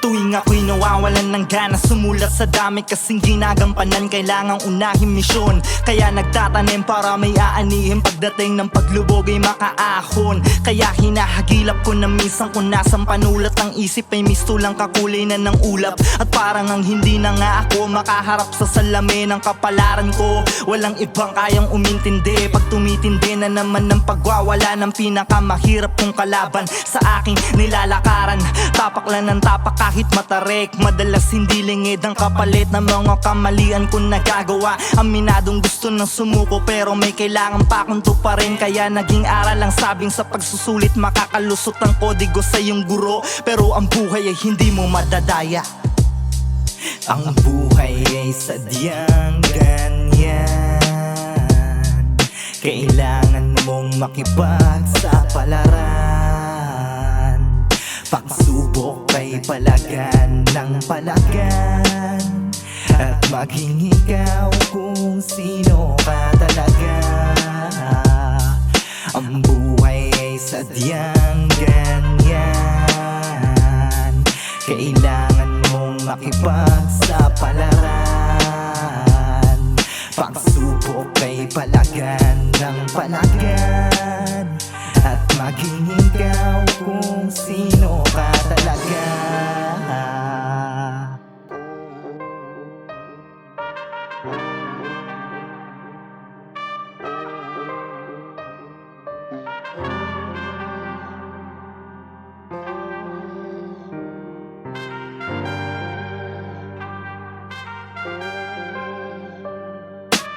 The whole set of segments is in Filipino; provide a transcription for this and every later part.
Tuwing ako'y nawawalan ng gana, sumulat sa dami kasing ginagampanan, kailangang unahin misyon. Kaya nagtatanim para may aanihin, pagdating ng paglubog ay makaahon. Kaya hinahagilap ko na minsan kung nasang panulat ng isip ay mistulang kakulay na ng ulap. At parang ang hindi na nga ako makaharap sa salamin ng kapalaran ko. Walang ibang kayang umintindi pag tumitindi na naman ng pagwawala ng pinakamahirap kong kalaban sa aking nilalakaran. Tapak lang ng tapak kahit matarik, madalas hindi lingid ang kapalit ng mga kamalian kong nagagawa. Aminadong gusto ng sumuko pero may kailangan pa akong tuparin. Kaya naging aral ang sabing sa pagsusulit, makakalusot ang kodigo sa iyong guro. Pero ang buhay ay hindi mo madadaya. Ang buhay ay sadyang ganyan, kailangan mong makipagsapalaran. Pagsubok ay palagan ng palagan, at maging ikaw kung sino ka talaga. Ang buhay ay sadyang ganyan, kailangan mong makipagsapalaran. Pagsubok ay palagan ng palagan, at maging ikaw kung sino ka talaga.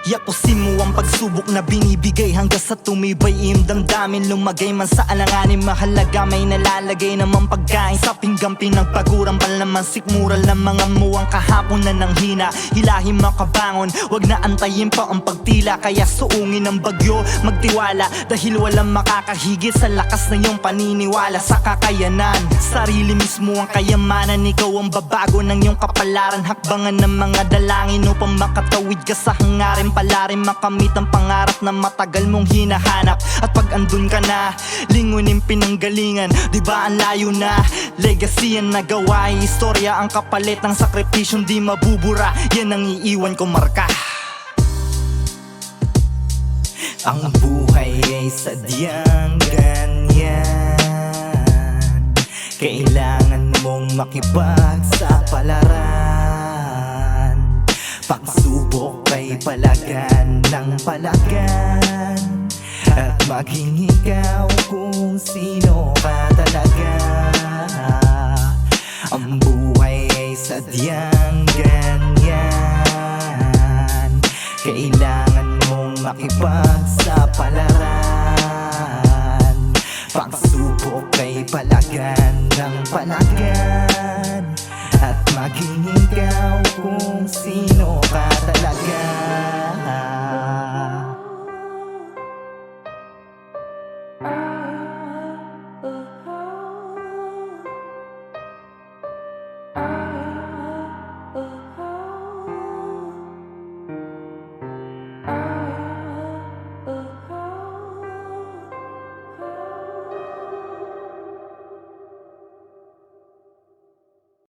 Yakusin mo ang pagsubok na binibigay hanggang sa tumibay iyong damdamin. Lumagay man sa alanganin, mahalaga may nalalagay naman pagkain sa pinggan. Pinagpagurang palaman, sikmural ng mga muwang kahapon na nang hina. Hilahin makabangon, wag na antayin pa ang pagtila. Kaya suungin ang bagyo, magtiwala, dahil walang makakahigit sa lakas na iyong paniniwala sa kakayanan. Sarili mismo ang kayamanan, ikaw ang babago ng iyong kapalaran. Hakbangan ng mga dalangin upang makatawid ka sa hangarin. Palarin makamit ang pangarap na matagal mong hinahanap. At pag andun ka na, lingunin pinanggalingan. Diba ang layo na, legacy ang nagawa, istorya ang kapalit ng sakripisyong di mabubura. Yan ang iiwan ko marka. Ang buhay ay sadyang ganyan, kailangan mong makipagsapalaran. Pagsubok ay palagan ng palagan, at maging ikaw kung sino ka talaga. Ang buhay ay sadyang ganyan, kailangan mong makipagsapalaran.